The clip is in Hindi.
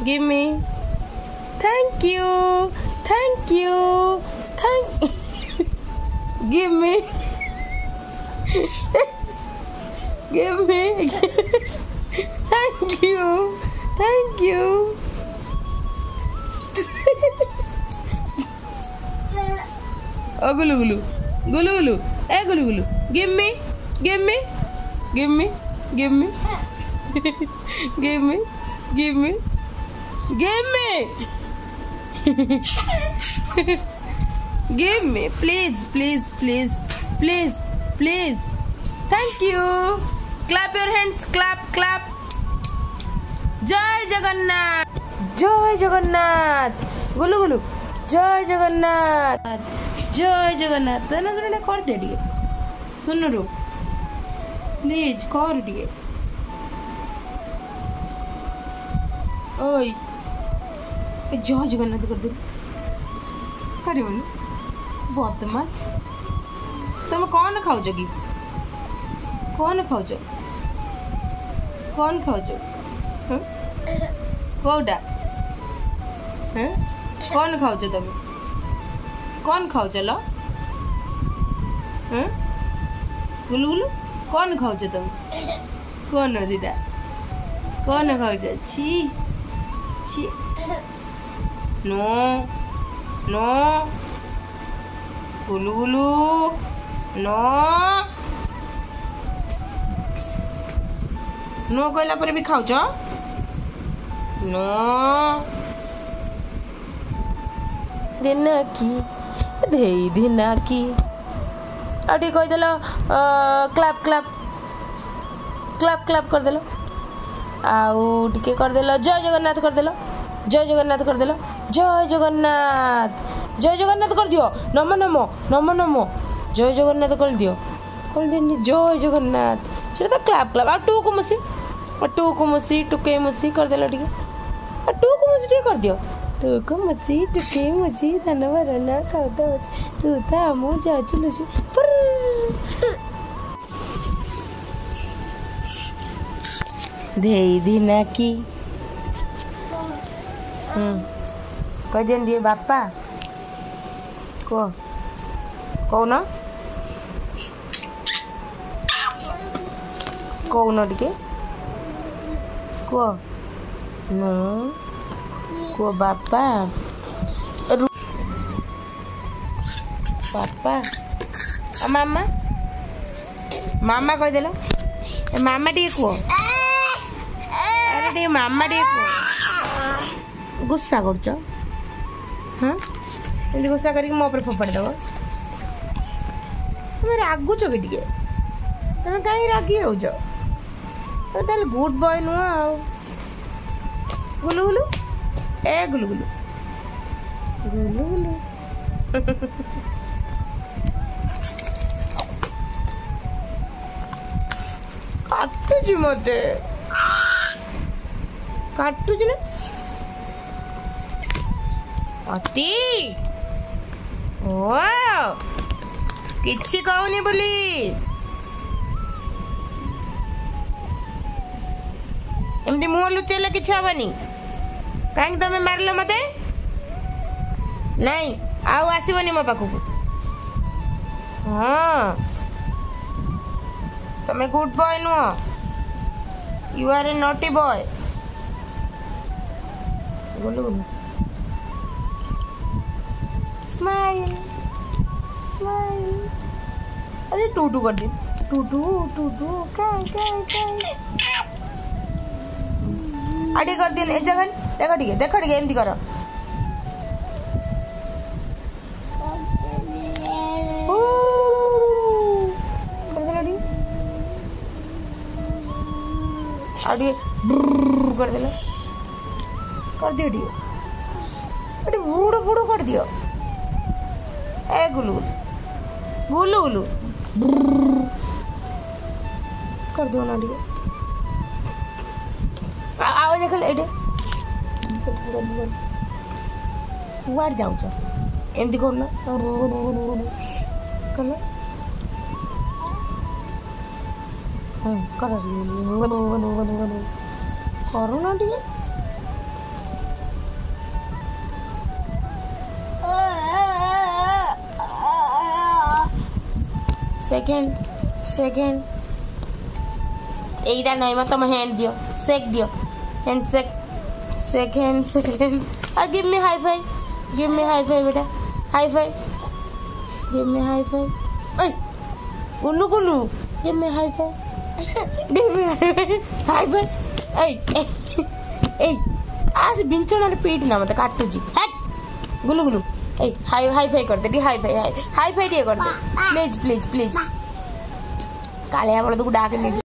Give me. Thank you. Thank you. Thank. Give me. Give me. Thank you. Thank you. Oh, gulu gulu. Gulu gulu. Hey, gulu gulu. Give me. Give me. Give me. Give me. Give me. Give me. Give me. Give me. Please, please, please, please, please. Thank you. Clap your hands. Clap, clap. Jai Jagannath. Jai Jagannath. Gulu gulu. Jai Jagannath. Jai Jagannath. Tana sunne kar de diye. Sun ro. Please kar diye. ओए जय जगन्नाथ कर दे करे बोलो बहुत मस्त तुम कौन खाओ जगी कौन खाओ कोडा कौन खाओ तुम कौन खाओ चलो गुलू गुलू कौन खाओ तुम कौन हो सीधा कौन खाओ छी छी नो नो गुलू गुलू नो नो कहला पर भी खाऊ नो दिना की देई दिना की आउटे कहीदेल क्लैप क्लैप क्लैप क्लैप करदेल आउ टिके करदेल जय जगन्नाथ करदेल जय जगन्नाथ करदेल जय जगन्नाथ कर दियो नमो नमो नमो नमो जय जगन्नाथ कर दियो कर देनी जय जगन्नाथ से तो क्लैप क्लैप आ टू को मुसी टुके मुसी करदेल टिके आ टू को मुसी टिके कर दियो टू को मुसी टुके मुसी धनवर ना खाउता तू ता मु जाची लुची देई दिना की कह देन दिए बापा कौन कौन टिके नो को बापा बापा मामा मामा कह देला मामा टिके को अरे मामा टिके गुस्सा कर हाँ एमती गुस्सा करके मो फोपाड़ी दब तुम रागुच कि टे तुम कहीं रागी हो ताल गुड बॉय नुह आ गुलु गुलु ए गुलु गुलु गुलु गुलु काटुची मते काटुची ना अति किछि कहूनी बोली एमती मुह लुचेले किछि हबनी कहीं तमे मारलो मते नहीं आउ आसीबनी मो पाखु हाँ तमे गुड बॉय नुह you are a naughty boy बोलो स्माइल स्माइल अरे टूटू कर दी टूटू टूटू काय आड़ी कर दिन ए जगह देखो ठीक एमती कर आड़ी कर दियो ठीक बूढ़ बूढ़ कर दियो ए गुलू गुलू गुलू कर दो ना ठीक आओ देख ले कुआड़ जाऊच एमती करना कर करो ना ठीक सेकेंड एटा नहीं तुम हैंड दियो हैंड सेकेंड और गिव मी हाई फाइव बेटा high five give me high five Gullu give me high five आज बिंचण पीट ना मत काटुची गुल्लू हाई फाई कर दे हाई फाई टे कर दे प्लीज कालिया बड़द को डाक